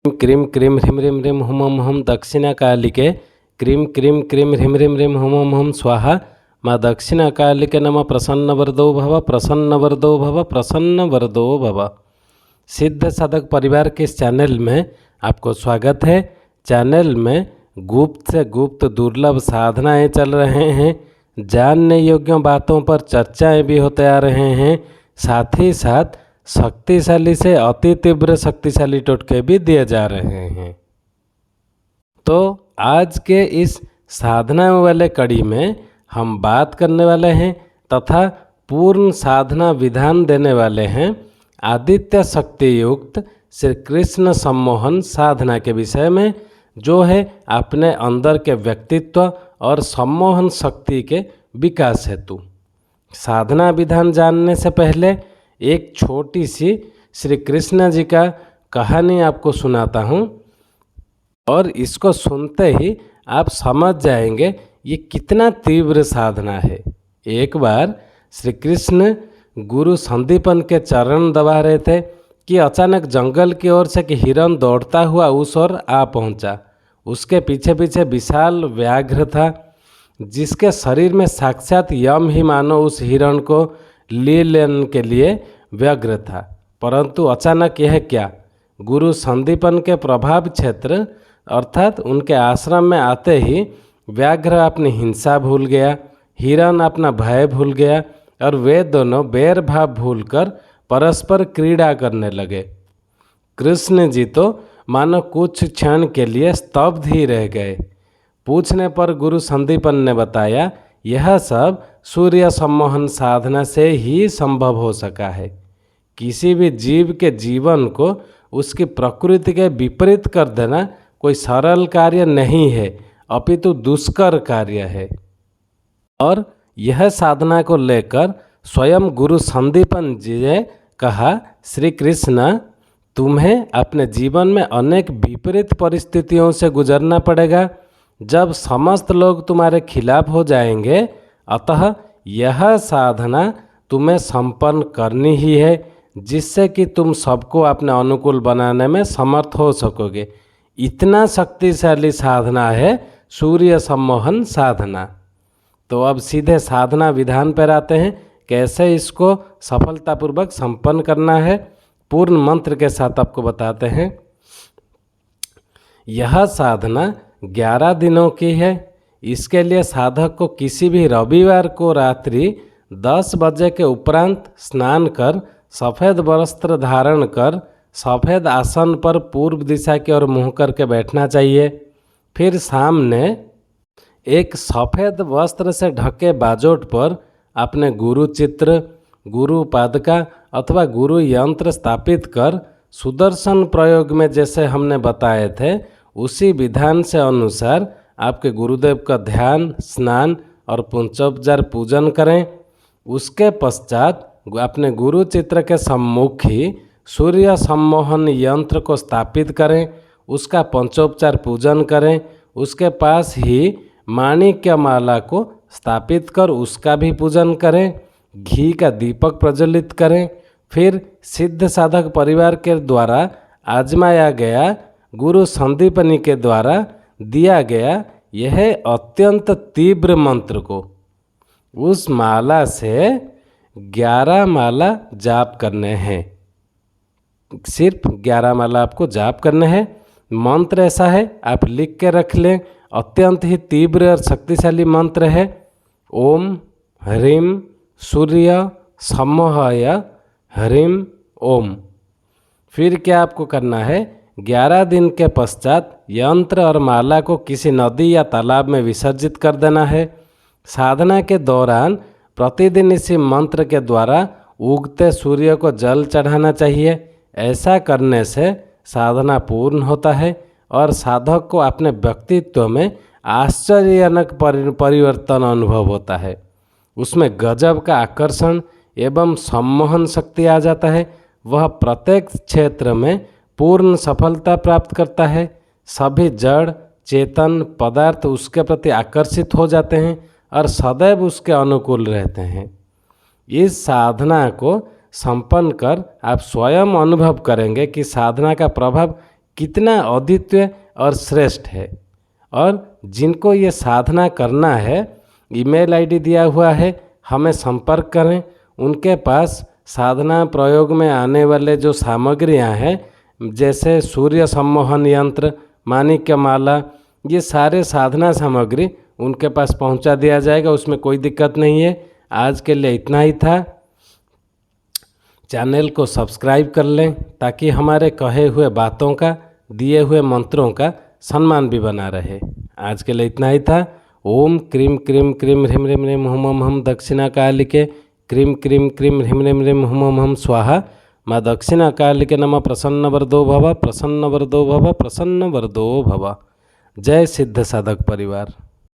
क्रीं क्रीं ह्रीं ह्रीं ह्रीं हुम हुम हुम दक्षिणाकालिके क्रीं क्रीं क्रीं ह्रीं ह्रीं ह्रीं हुम हुम हुम स्वाहा। माँ दक्षिणाकालिके नमः। प्रसन्नवरदो भव, प्रसन्नवरदो भव, प्रसन्नवरदो भव। सिद्ध साधक परिवार के इस चैनल में आपको स्वागत है। चैनल में गुप्त से गुप्त दुर्लभ साधनाएं चल रहे हैं, जानने योग्य बातों पर चर्चाएं भी होते आ रहे हैं, साथ ही साथ शक्तिशाली से अति तीव्र शक्तिशाली टोटके भी दिए जा रहे हैं। तो आज के इस साधना वाले कड़ी में हम बात करने वाले हैं तथा पूर्ण साधना विधान देने वाले हैं आदित्य शक्ति युक्त श्री कृष्ण सम्मोहन साधना के विषय में, जो है अपने अंदर के व्यक्तित्व और सम्मोहन शक्ति के विकास हेतु। साधना विधान जानने से पहले एक छोटी सी श्री कृष्ण जी का कहानी आपको सुनाता हूँ और इसको सुनते ही आप समझ जाएंगे ये कितना तीव्र साधना है। एक बार श्री कृष्ण गुरु संदीपन के चरण दबा रहे थे कि अचानक जंगल की ओर से एक हिरण दौड़ता हुआ उस ओर आ पहुंचा। उसके पीछे पीछे विशाल व्याघ्र था, जिसके शरीर में साक्षात यम ही मानो उस हिरण को ले लेने के लिए व्यग्र था। परंतु अचानक यह क्या, गुरु संदीपन के प्रभाव क्षेत्र अर्थात उनके आश्रम में आते ही व्याघ्र अपनी हिंसा भूल गया, हिरण अपना भय भूल गया और वे दोनों बैर भाव भूलकर परस्पर क्रीड़ा करने लगे। कृष्ण जी तो मानो कुछ क्षण के लिए स्तब्ध ही रह गए। पूछने पर गुरु संदीपन ने बताया, यह सब सूर्य सम्मोहन साधना से ही संभव हो सका है। किसी भी जीव के जीवन को उसकी प्रकृति के विपरीत कर देना कोई सरल कार्य नहीं है, अपितु दुष्कर कार्य है। और यह साधना को लेकर स्वयं गुरु संदीपन जी ने कहा, श्री कृष्ण, तुम्हें अपने जीवन में अनेक विपरीत परिस्थितियों से गुजरना पड़ेगा, जब समस्त लोग तुम्हारे खिलाफ हो जाएंगे। अतः यह साधना तुम्हें संपन्न करनी ही है, जिससे कि तुम सबको अपने अनुकूल बनाने में समर्थ हो सकोगे। इतना शक्तिशाली साधना है सूर्य सम्मोहन साधना। तो अब सीधे साधना विधान पर आते हैं, कैसे इसको सफलतापूर्वक संपन्न करना है। पूर्ण मंत्र के साथ आपको बताते हैं। यह साधना 11 दिनों की है। इसके लिए साधक को किसी भी रविवार को रात्रि 10 बजे के उपरांत स्नान कर सफ़ेद वस्त्र धारण कर सफ़ेद आसन पर पूर्व दिशा की ओर मुँह करके बैठना चाहिए। फिर सामने एक सफ़ेद वस्त्र से ढके बाजोट पर अपने गुरु चित्र, गुरु पादुका अथवा गुरु यंत्र स्थापित कर सुदर्शन प्रयोग में जैसे हमने बताए थे उसी विधान से अनुसार आपके गुरुदेव का ध्यान, स्नान और पंचोपचार पूजन करें। उसके पश्चात अपने गुरु चित्र के सम्मुख ही सूर्य सम्मोहन यंत्र को स्थापित करें, उसका पंचोपचार पूजन करें। उसके पास ही माणिक्य माला को स्थापित कर उसका भी पूजन करें। घी का दीपक प्रज्वलित करें। फिर सिद्ध साधक परिवार के द्वारा आजमाया गया, गुरु संदीपनी के द्वारा दिया गया यह अत्यंत तीव्र मंत्र को उस माला से 11 माला जाप करने हैं। सिर्फ 11 माला आपको जाप करने हैं। मंत्र ऐसा है, आप लिख के रख लें। अत्यंत ही तीव्र और शक्तिशाली मंत्र है। ओम ह्रीं सूर्य सम्मोहाय ह्रीं ओम। फिर क्या आपको करना है, 11 दिन के पश्चात यंत्र और माला को किसी नदी या तालाब में विसर्जित कर देना है। साधना के दौरान प्रतिदिन इसी मंत्र के द्वारा उगते सूर्य को जल चढ़ाना चाहिए। ऐसा करने से साधना पूर्ण होता है और साधक को अपने व्यक्तित्व में आश्चर्यजनक परिवर्तन अनुभव होता है। उसमें गजब का आकर्षण एवं सम्मोहन शक्ति आ जाता है। वह प्रत्येक क्षेत्र में पूर्ण सफलता प्राप्त करता है। सभी जड़ चेतन पदार्थ उसके प्रति आकर्षित हो जाते हैं और सदैव उसके अनुकूल रहते हैं। इस साधना को संपन्न कर आप स्वयं अनुभव करेंगे कि साधना का प्रभाव कितना अद्वितीय और श्रेष्ठ है। और जिनको ये साधना करना है, ईमेल आईडी दिया हुआ है, हमें संपर्क करें। उनके पास साधना प्रयोग में आने वाले जो सामग्रियां हैं, जैसे सूर्य सम्मोहन यंत्र, माणिक्य माला, ये सारे साधना सामग्री उनके पास पहुंचा दिया जाएगा, उसमें कोई दिक्कत नहीं है। आज के लिए इतना ही था। चैनल को सब्सक्राइब कर लें ताकि हमारे कहे हुए बातों का, दिए हुए मंत्रों का सम्मान भी बना रहे। आज के लिए इतना ही था। ओम क्रीम क्रीम क्रीम ह्रीम ह्रीम ह्रीम हुम हुम हम दक्षिणा कालिके क्रीम क्रीम क्रीम ह्रीम ह्रीम ह्रीम हुम हुम हम स्वाहा। माँ दक्षिणा कालिके नमः। प्रसन्न वरदो भव, प्रसन्न वरदो भव, प्रसन्न वरदो भव। जय सिद्ध साधक परिवार।